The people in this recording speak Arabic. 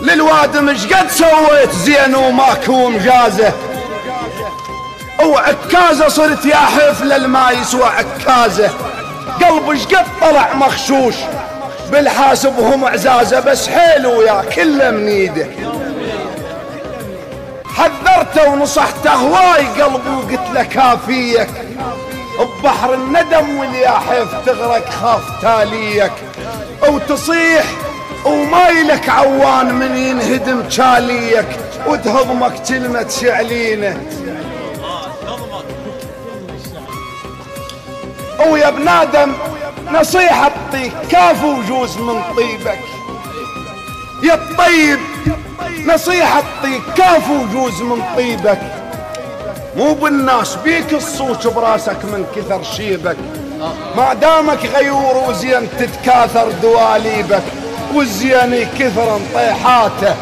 للواد مشقد سويت زين وماكو مجازه، وعكازه صرت يا حفل ما يسوى عكازه، قلب شقد طلع مخشوش بالحاسب وهم عزازه، بس حيل ويا كله منيده. حذرته ونصحته هواي قلبي وقلت له كافيك، ببحر الندم والياحف تغرق خاف تاليك، وتصيح وما يلك عوان من ينهدم تشاليك، وتهضمك كلمة شعلينه. ويا ابن آدم نصيحة اعطيك كاف وجوز من طيبك، يا الطيب نصيحة اعطيك كاف وجوز من طيبك، مو بالناس بيك الصوت براسك من كثر شيبك، ما دامك غيور وزين تتكاثر دواليبك، والزين كثر طيحاته